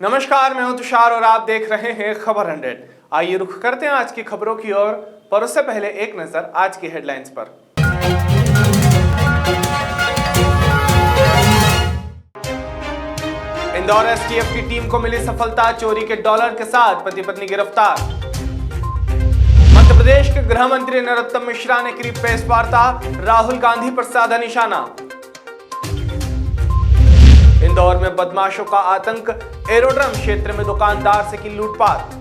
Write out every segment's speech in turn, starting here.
नमस्कार, मैं हूं तुषार और आप देख रहे हैं खबर 100। आइए रुख करते हैं आज की खबरों की ओर, पर उससे पहले एक नजर आज की हेडलाइंस पर। इंदौर एसटीएफ की टीम को मिली सफलता, चोरी के डॉलर के साथ पति पत्नी गिरफ्तार। मध्य प्रदेश के गृह मंत्री नरोत्तम मिश्रा ने करीब प्रेस वार्ता, राहुल गांधी पर साधा निशाना। इंदौर में बदमाशों का आतंक, एरोड्रम क्षेत्र में दुकानदार से की लूटपाट।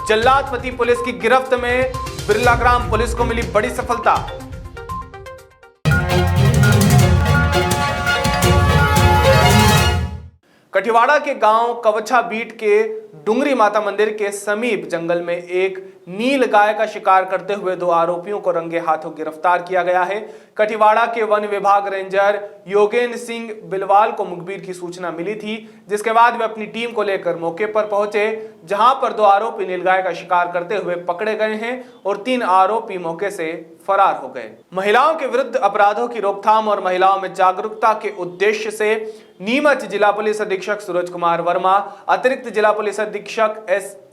जल्लादपति पुलिस की गिरफ्त में बिरला ग्राम पुलिस को मिली बड़ी सफलता। कठिवाड़ा के गांव कवछा बीट के डुंगरी माता मंदिर के समीप जंगल में एक नील गाय का शिकार करते हुए 2 आरोपियों को रंगे हाथों गिरफ्तार किया गया है। कठिवाड़ा के वन विभाग रेंजर योगेंद्र सिंह बिलवाल को मुखबिर की सूचना मिली थी, जिसके बाद वे अपनी टीम को लेकर मौके पर पहुंचे, जहां पर 2 आरोपी नीलगाय का शिकार करते हुए पकड़े गए हैं और 3 आरोपी मौके से फरार हो गए। महिलाओं के विरुद्ध अपराधों की रोकथाम और महिलाओं में जागरूकता के उद्देश्य से नीमच जिला पुलिस अधीक्षक सूरज कुमार वर्मा, अतिरिक्त जिला पुलिस अधीक्षक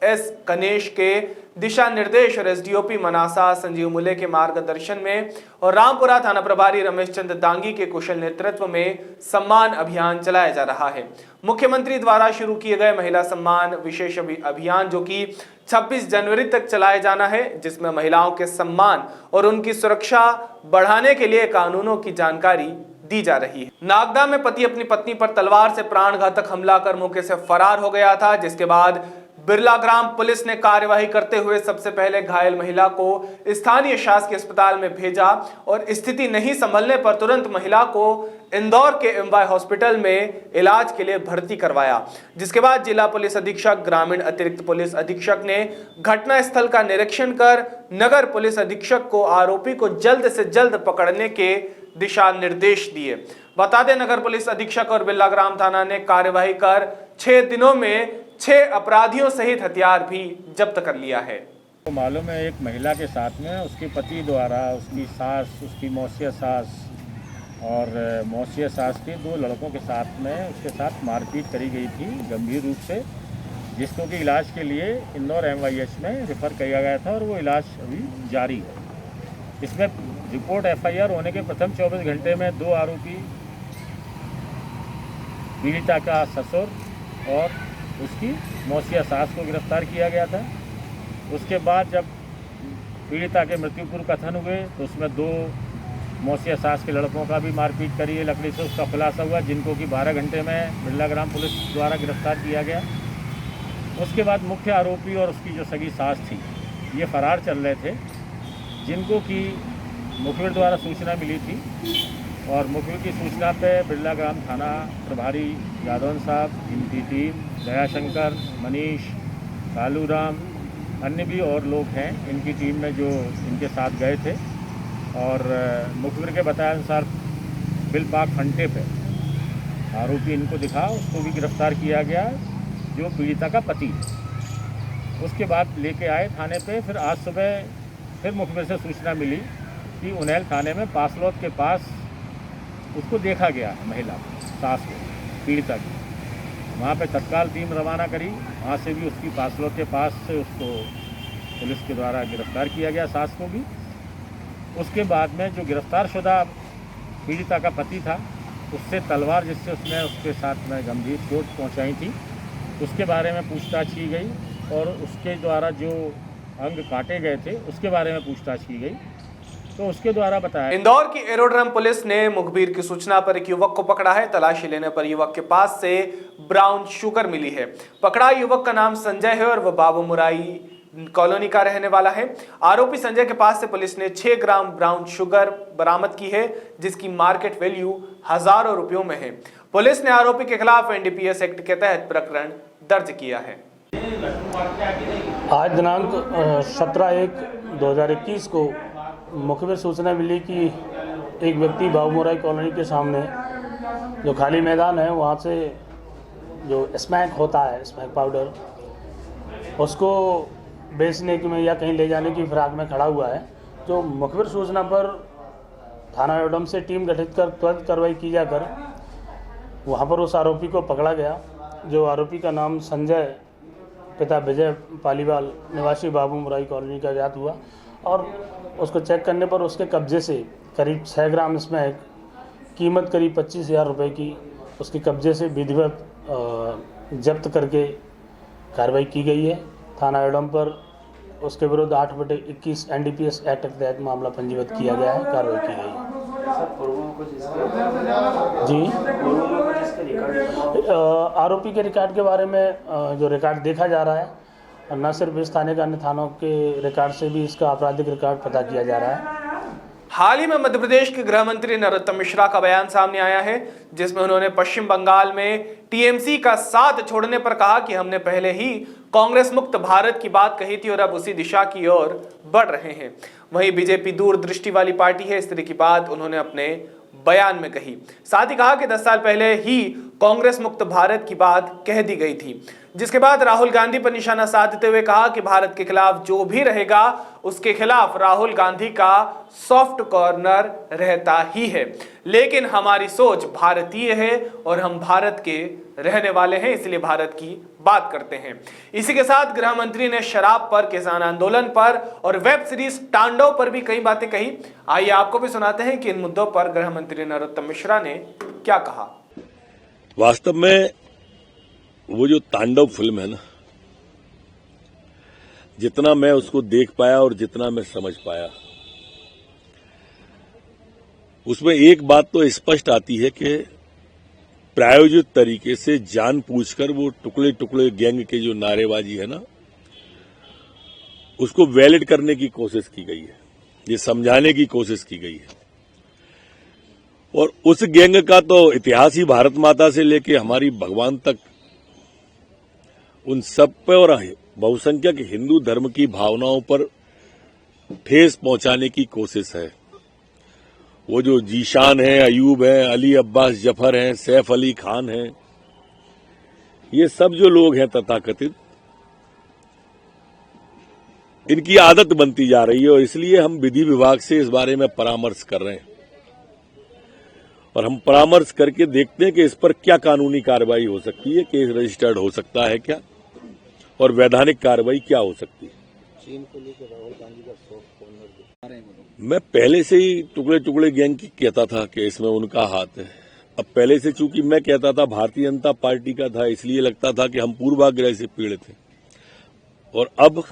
एस गणेश के दिशा निर्देश और एसडीओपी मनासा संजीव मुले के मार्गदर्शन में और रामपुरा थाना प्रभारी रमेश चंद्र दांगी के कुशल नेतृत्व में सम्मान अभियान चलाया जा रहा है। मुख्यमंत्री द्वारा शुरू किए गए महिला सम्मान विशेष अभियान जो कि 26 जनवरी तक चलाया जाना है, जिसमें महिलाओं के सम्मान और उनकी सुरक्षा बढ़ाने के लिए कानूनों की जानकारी दी जा रही है। नागदा में पति अपनी पत्नी पर तलवार से प्राणघातक हमला कर मौके से फरार हो गया था, जिसके बाद बिरला ग्राम पुलिस ने कार्यवाही करते हुए सबसे पहले घायल महिला को स्थानीय शासकीय अस्पताल में भेजा और स्थिति नहीं संभलने पर तुरंत महिला को इंदौर के एमवाई हॉस्पिटल में इलाज के लिए भर्ती करवाया, जिसके बाद जिला पुलिस अधीक्षक ग्रामीण अतिरिक्त पुलिस अधीक्षक ने घटना स्थल का निरीक्षण कर नगर पुलिस अधीक्षक को आरोपी को जल्द से जल्द पकड़ने के दिशा निर्देश दिए। बता दें, नगर पुलिस अधीक्षक और बिरला ग्राम थाना ने कार्यवाही कर 6 दिनों में 6 अपराधियों सहित हथियार भी जब्त कर लिया है। तो मालूम है, एक महिला के साथ में उसके पति द्वारा उसकी सास, उसकी मौसिया सास और मौसिया सास के 2 लड़कों के साथ में उसके साथ मारपीट करी गई थी गंभीर रूप से, जिसको कि इलाज के लिए इंदौर एमवाईएच में रेफर किया गया था और वो इलाज अभी जारी है। इसमें रिपोर्ट एफआईआर होने के प्रथम 24 घंटे में 2 आरोपी पीड़िता का ससुर और उसकी मौसिया सास को गिरफ्तार किया गया था। उसके बाद जब पीड़िता के मृत्यु पूर्व कथन हुए तो उसमें 2 मौसिया सास के लड़कों का भी मारपीट करी है लकड़ी से, उसका खुलासा हुआ, जिनको कि 12 घंटे में बिरला ग्राम पुलिस द्वारा गिरफ्तार किया गया। उसके बाद मुख्य आरोपी और उसकी जो सगी सास थी ये फरार चल रहे थे, जिनको कि मुखबिर द्वारा सूचना मिली थी और मुखबिर की सूचना पे बिरला ग्राम थाना प्रभारी यादव साहब, इनकी टीम दयाशंकर, मनीष, कालूराम, अन्य भी और लोग हैं इनकी टीम में जो इनके साथ गए थे और मुखबिर के बताए अनुसार बिलपाक फंटे पे आरोपी इनको दिखा, उसको भी गिरफ्तार किया गया जो पीड़िता का पति। उसके बाद लेके आए थाने पे। फिर आज सुबह फिर मुखबिर से सूचना मिली कि उनैल थाने में पासलौद के पास उसको देखा गया, महिला सास को, पीड़िता की। वहाँ पे तत्काल टीम रवाना करी, वहाँ से भी उसकी पासलौद के पास से उसको पुलिस के द्वारा गिरफ्तार किया गया, सास को भी। उसके बाद में जो गिरफ्तार शुदा पीड़िता का पति था, उससे तलवार जिससे उसने उसके साथ में गंभीर चोट पहुँचाई थी, उसके बारे में पूछताछ की गई और उसके द्वारा जो अंग काटे गए थे उसके बारे में पूछताछ की गई तो उसके द्वारा बताया। इंदौर की एरोड्रम पुलिस ने मुखबिर की सूचना पर एक युवक को पकड़ा है। तलाशी लेने पर युवक के पास से ब्राउन शुगर मिली है। पकड़ा युवक का नाम संजय है और वह बाबू मुराई कॉलोनी का रहने वाला है। आरोपी संजय के पास से पुलिस ने 6 ग्राम ब्राउन शुगर बरामद की है, जिसकी मार्केट वैल्यू हजारों रुपयों में है। पुलिस ने आरोपी के खिलाफ एनडीपीएस एक्ट के तहत प्रकरण दर्ज किया है। आज दिनांक 17/1/2021 को मुखबिर सूचना मिली कि एक व्यक्ति बाबू मुराई कॉलोनी के सामने जो खाली मैदान है वहाँ से जो स्मैक होता है, स्मैक पाउडर, उसको बेचने की में या कहीं ले जाने की फिराक में खड़ा हुआ है। जो मुखबिर सूचना पर थाना एरोड्रम से टीम गठित कर त्वरित कार्रवाई की जाकर वहाँ पर उस आरोपी को पकड़ा गया। जो आरोपी का नाम संजय पिता विजय पालीवाल निवासी बाबू मुराई कॉलोनी का ज्ञात हुआ और उसको चेक करने पर उसके कब्जे से करीब 6 ग्राम स्मैक कीमत करीब 25,000 रुपये की उसके कब्जे से विधिवत जब्त करके कार्रवाई की गई है। थाना एडम पर उसके विरुद्ध 8/21 NDPS एक्ट के तहत मामला पंजीबद्ध किया गया है, कार्रवाई की गई है। जी, आरोपी के रिकॉर्ड के बारे में जो रिकॉर्ड देखा जा रहा है, और न सिर्फ इस थाने का अन्य थानों के रिकॉर्ड से भी इसका आपराधिक रिकॉर्ड पता किया जा रहा है। हाल ही में मध्य प्रदेश के गृह मंत्री नरोत्तम मिश्रा का बयान सामने आया है, जिसमें उन्होंने पश्चिम बंगाल में TMC का साथ छोड़ने पर कहा कि हमने पहले ही कांग्रेस मुक्त भारत की बात कही थी और अब उसी दिशा की ओर बढ़ रहे हैं। वहीं बीजेपी दूरदृष्टि वाली पार्टी है, इस तरह की बात उन्होंने अपने बयान में कही। साथ ही कहा कि 10 साल पहले ही कांग्रेस मुक्त भारत की बात कह दी गई थी, जिसके बाद राहुल गांधी पर निशाना साधते हुए कहा कि भारत के खिलाफ जो भी रहेगा उसके खिलाफ राहुल गांधी का सॉफ्ट कॉर्नर रहता ही है, लेकिन हमारी सोच भारतीय है और हम भारत के रहने वाले हैं, इसलिए भारत की बात करते हैं। इसी के साथ गृह मंत्री ने शराब पर, किसान आंदोलन पर और वेब सीरीज तांडव पर भी कई बातें कही। आइए आपको भी सुनाते हैं कि इन मुद्दों पर गृह मंत्री नरोत्तम मिश्रा ने क्या कहा। वास्तव में वो जो तांडव फिल्म है ना, जितना मैं उसको देख पाया और जितना मैं समझ पाया, उसमें एक बात तो स्पष्ट आती है कि प्रायोजित तरीके से जानबूझकर वो टुकड़े टुकड़े गैंग के जो नारेबाजी है ना, उसको वैलिड करने की कोशिश की गई है, ये समझाने की कोशिश की गई है। और उस गैंग का तो इतिहास ही भारत माता से लेके हमारी भगवान तक उन सब पे और बहुसंख्यक हिंदू धर्म की भावनाओं पर ठेस पहुंचाने की कोशिश है। वो जो जीशान है, अयूब है, अली अब्बास जफर हैं, सैफ अली खान हैं, ये सब जो लोग हैं तथाकथित, इनकी आदत बनती जा रही है और इसलिए हम विधि विभाग से इस बारे में परामर्श कर रहे हैं और हम परामर्श करके देखते हैं कि इस पर क्या कानूनी कार्रवाई हो सकती है, केस रजिस्टर्ड हो सकता है क्या और वैधानिक कार्रवाई क्या हो सकती है। चीन को लेकर राहुल गांधी का सॉफ्ट कॉर्नर, मैं पहले से ही टुकड़े टुकड़े गैंग की कहता था कि इसमें उनका हाथ है। अब पहले से चूंकि मैं कहता था भारतीय जनता पार्टी का था, इसलिए लगता था कि हम पूर्वाग्रह से पीड़ित हैं। और अब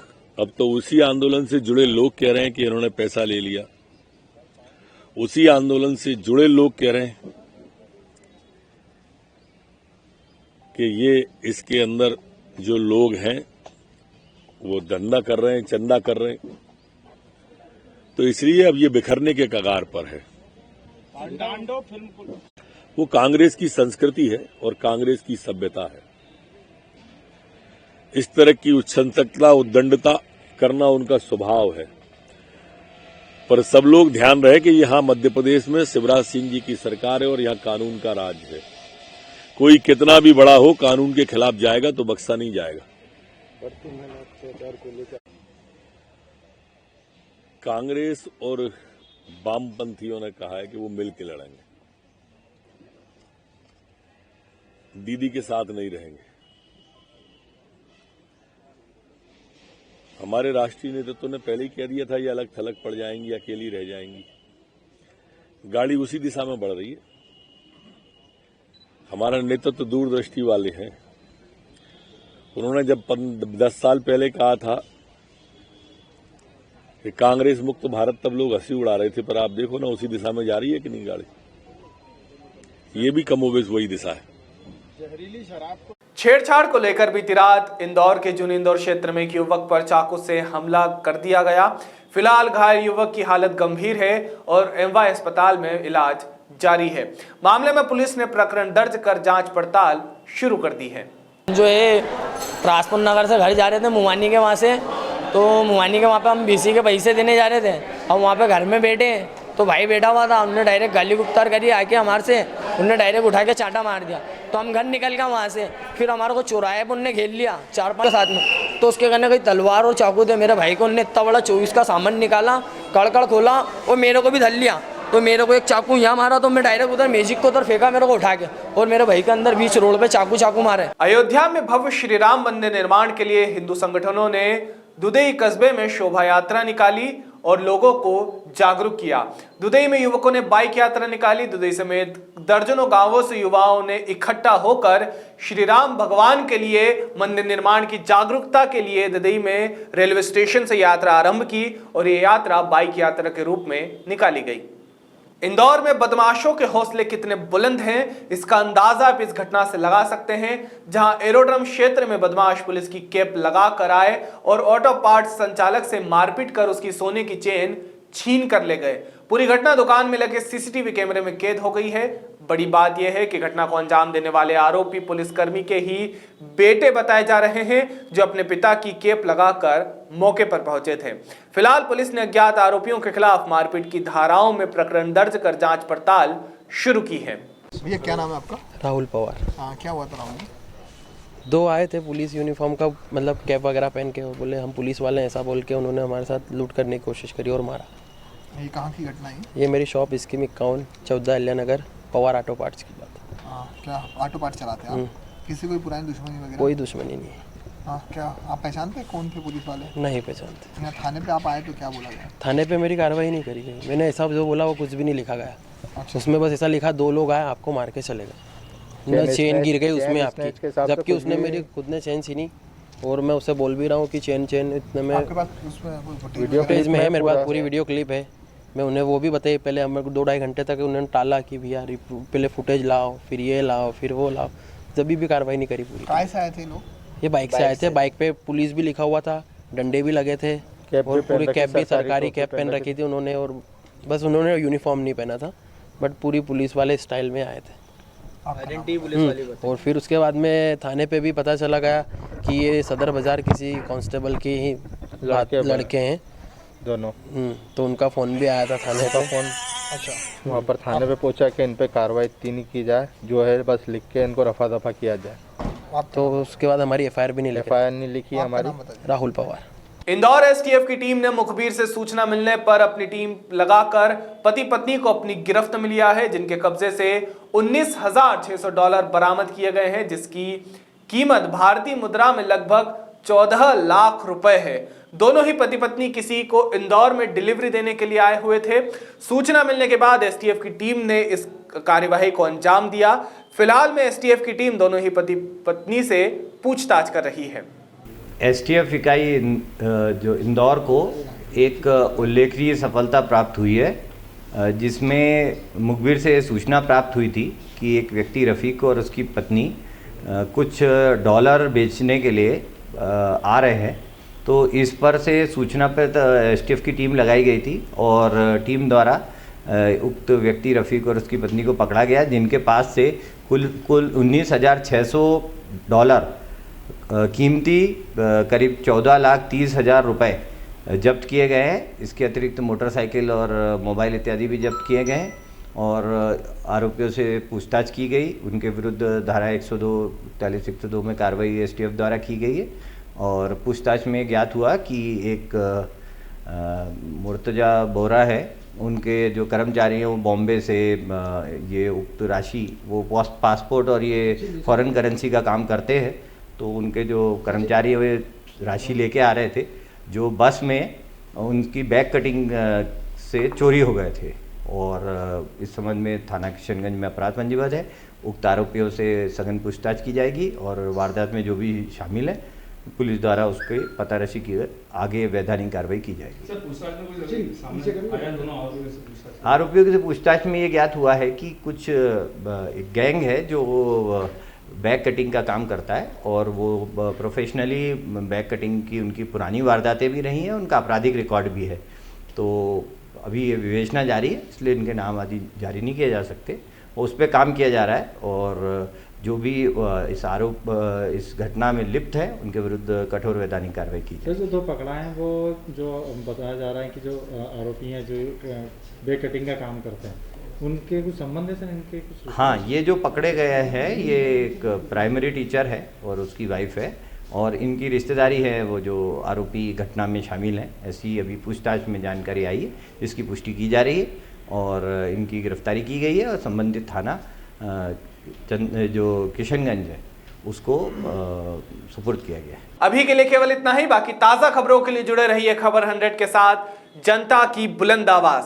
तो उसी आंदोलन से जुड़े लोग कह रहे हैं कि इन्होंने पैसा ले लिया। उसी आंदोलन से जुड़े लोग कह रहे हैं कि ये इसके अंदर जो लोग हैं वो धंधा कर रहे हैं, चंदा कर रहे हैं, तो इसलिए अब ये बिखरने के कगार पर है। वो कांग्रेस की संस्कृति है और कांग्रेस की सभ्यता है। इस तरह की उच्छृंखलता, उद्दंडता करना उनका स्वभाव है। पर सब लोग ध्यान रहे कि यहां मध्य प्रदेश में शिवराज सिंह जी की सरकार है और यहां कानून का राज है। कोई कितना भी बड़ा हो, कानून के खिलाफ जाएगा तो बख्शा नहीं जाएगा। कांग्रेस और वामपंथियों ने कहा है कि वो मिलकर लड़ेंगे, दीदी के साथ नहीं रहेंगे। हमारे राष्ट्रीय नेतृत्व ने पहले ही कह दिया था ये अलग थलग पड़ जाएंगी, अकेली रह जाएंगी। गाड़ी उसी दिशा में बढ़ रही है। हमारा नेतृत्व दूरदृष्टि वाले हैं। उन्होंने जब 10 साल पहले कहा था कि कांग्रेस मुक्त भारत, तब लोग हंसी उड़ा रहे थे, पर आप देखो ना उसी दिशा में जा रही है कि नहीं गाड़ी। ये भी कमोबेश वही दिशा है। जहरीली शराब को छेड़छाड़ को लेकर बीती रात इंदौर के जून इंदौर क्षेत्र में एक युवक पर चाकू से हमला कर दिया गया। फिलहाल घायल युवक की हालत गंभीर है और एमवाय अस्पताल में इलाज जारी है। मामले में पुलिस ने प्रकरण दर्ज कर जांच पड़ताल शुरू कर दी है। जो है राजपुर नगर से घर जा रहे थे मुमानी के वहाँ से, तो मुमानी के वहाँ पे हम BC के पैसे देने जा रहे थे। हम वहाँ पे घर में बैठे तो भाई बैठा हुआ था, हमने डायरेक्ट गाली गुप्तार करी आके हमारे से, उनने डायरेक्ट उठा के चाटा मार दिया। तो हम घर निकल गए वहाँ से, फिर हमारे को चौराहे पर उनने घेर लिया 4-5 साथ में। तो उसके कहने कोई तलवार और चाकू थे मेरे भाई को, उनने इतना बड़ा 24 का सामान निकाला, कड़कड़ खोला और मेरे को भी धर लिया। तो मेरे को एक चाकू यहाँ मारा तो मैं डायरेक्ट उधर मैजिक को उधर फेंका मेरे को उठा के, और मेरे भाई के अंदर बीच रोड पे चाकू मारे। अयोध्या में भव्य श्री राम मंदिर निर्माण के लिए हिंदू संगठनों ने दुधई कस्बे में शोभा यात्रा निकाली और लोगों को जागरूक किया। दुधई में युवकों ने बाइक यात्रा निकाली। दुधई समेत दर्जनों गांवों से युवाओं ने इकट्ठा होकर श्री राम भगवान के लिए मंदिर निर्माण की जागरूकता के लिए दुधई में रेलवे स्टेशन से यात्रा आरंभ की और ये यात्रा बाइक यात्रा के रूप में निकाली गई। इंदौर में बदमाशों के हौसले कितने बुलंद हैं, इसका अंदाजा आप इस घटना से लगा सकते हैं, जहां एरोड्रम क्षेत्र में बदमाश पुलिस की कैप लगा कर आए और ऑटो पार्ट्स संचालक से मारपीट कर उसकी सोने की चेन छीन कर ले गए। पूरी घटना दुकान में लगे सीसीटीवी कैमरे में कैद हो गई है। बड़ी बात यह है कि घटना को अंजाम देने वाले आरोपी पुलिसकर्मी के ही बेटे बताए जा रहे हैं, जो अपने पिता की कैप लगाकर मौके पर पहुंचे थे। फिलहाल पुलिस ने अज्ञात आरोपियों के खिलाफ मारपीट की धाराओं में प्रकरण दर्ज कर जांच पड़ताल शुरू की है। भैया क्या नाम है आपका? राहुल पवार। हाँ, क्या हुआ था राहुल? दो आए थे पुलिस यूनिफॉर्म का, मतलब कैप वगैरह पहन के, वो बोले हम पुलिस वाले हैं, ऐसा बोल के उन्होंने हमारे साथ लूट करने की कोशिश करी और मारा। ये कहाँ की घटना है? ये मेरी शॉप इसकी 51 14 अहिल्या नगर, पवार ऑटो पार्ट्स की बात। हाँ, क्या ऑटो पार्ट चलाते हैं आप? किसी कोई पुरानी दुश्मनी वगैरह? कोई दुश्मनी नहीं है। हाँ, क्या आप पहचानते हैं कौन थे पुलिस वाले? नहीं पहचानते। यहाँ थाने पे आप आए तो क्या बोला गया? थाने पे मेरी कार्रवाई नहीं करी गई, मैंने ऐसा जो बोला वो कुछ भी नहीं लिखा गया। अच्छा। उसमें बस ऐसा लिखा 2 लोग आए आपको मार के चले गए, न चेन गिर गई उसमें आपकी, जबकि उसने मेरी खुद ने चेन छीनी और मैं उससे बोल भी रहा हूँ कि चेन इतने में आपके पास उसमें कोई वीडियो पेज में है, मेरे पास पूरी वीडियो क्लिप है। मैं उन्हें वो भी बताई, पहले हमें 2-2.5 घंटे तक उन्होंने टाला कि भैया पहले फुटेज लाओ, फिर ये लाओ, फिर वो लाओ, जब भी कार्रवाई नहीं करी पूरी। काय से आए थे लोग? ये बाइक से आए थे, बाइक पे पुलिस भी लिखा हुआ था, डंडे भी लगे थे और पूरी कैप भी सरकारी कैप पहन रखी थी उन्होंने, और बस उन्होंने यूनिफॉर्म नहीं पहना था, बट पूरी पुलिस वाले स्टाइल में आए थे। और फिर उसके बाद में थाने पे भी पता चला गया कि ये सदर बाज़ार किसी कांस्टेबल के ही लड़के हैं दोनों। तो उनका फ़ोन भी आया था थाने पे। फ़ोन अच्छा, वहाँ पर थाने पे पहुँचा कि इन पे कार्रवाई इतनी नहीं की जाए, जो है बस लिख के इनको रफा दफा किया जाए। तो उसके बाद हमारी FIR भी नहीं लिखी। FIR नहीं लिखी हमारी। राहुल पवार। इंदौर एसटीएफ की टीम ने मुखबिर से सूचना मिलने पर अपनी टीम लगाकर पति पत्नी को अपनी गिरफ्त में लिया है, जिनके कब्जे से $19,600 बरामद किए गए हैं, जिसकी कीमत भारतीय मुद्रा में लगभग 14 लाख रुपए है। दोनों ही पति पत्नी किसी को इंदौर में डिलीवरी देने के लिए आए हुए थे। सूचना मिलने के बाद एसटीएफ की टीम ने इस कार्यवाही को अंजाम दिया। फिलहाल में एसटीएफ की टीम दोनों ही पति पत्नी से पूछताछ कर रही है। एसटीएफ इकाई जो इंदौर को एक उल्लेखनीय सफलता प्राप्त हुई है, जिसमें मुखबिर से सूचना प्राप्त हुई थी कि एक व्यक्ति रफ़ीक और उसकी पत्नी कुछ डॉलर बेचने के लिए आ रहे हैं। तो इस पर से सूचना पर एसटीएफ की टीम लगाई गई थी और टीम द्वारा उक्त व्यक्ति रफ़ीक और उसकी पत्नी को पकड़ा गया, जिनके पास से कुल $19,600 कीमती करीब 14,30,000 रुपये जब्त किए गए हैं। इसके अतिरिक्त मोटरसाइकिल और मोबाइल इत्यादि भी जब्त किए गए हैं और आरोपियों से पूछताछ की गई। उनके विरुद्ध धारा 102, 41-102 में कार्रवाई एसटीएफ द्वारा की गई है और पूछताछ में ज्ञात हुआ कि एक मुर्तजा बोरा है, उनके जो कर्मचारी हैं वो बॉम्बे से ये उक्त राशि वो पासपोर्ट और ये फॉरेन करेंसी का काम करते हैं। तो उनके जो कर्मचारी है वे राशि लेके आ रहे थे, जो बस में उनकी बैग कटिंग से चोरी हो गए थे और इस संबंध में थाना किशनगंज में अपराध पंजीबद्ध है। उक्त आरोपियों से सघन पूछताछ की जाएगी और वारदात में जो भी शामिल है पुलिस द्वारा उसके पतारशी की आगे वैधानिक कार्रवाई की जाएगी। आरोपियों से पूछताछ में ये ज्ञात हुआ है कि कुछ एक गैंग है जो बैग कटिंग का काम करता है और वो प्रोफेशनली बैग कटिंग की उनकी पुरानी वारदातें भी रही हैं, उनका आपराधिक रिकॉर्ड भी है। तो अभी ये विवेचना जारी है, इसलिए इनके नाम आदि जारी नहीं किए जा सकते। उस पर काम किया जा रहा है और जो भी इस घटना में लिप्त है उनके विरुद्ध कठोर वैधानिक कार्रवाई की जाए। जो 2 पकड़ा है वो जो बताया जा रहा है कि जो आरोपी हैं जो बैग कटिंग का काम करते हैं, उनके कुछ संबंध है? इनके कुछ? हाँ, ये जो पकड़े गए हैं ये एक प्राइमरी टीचर है और उसकी वाइफ है और इनकी रिश्तेदारी है वो जो आरोपी घटना में शामिल हैं। ऐसी अभी पूछताछ में जानकारी आई है, जिसकी पुष्टि की जा रही है और इनकी गिरफ्तारी की गई है और संबंधित थाना जो किशनगंज है उसको सुपुर्द किया गया है। अभी के लिए केवल इतना ही। बाकी ताज़ा खबरों के लिए जुड़े रहिए खबर 100 के साथ, जनता की बुलंद आवाज।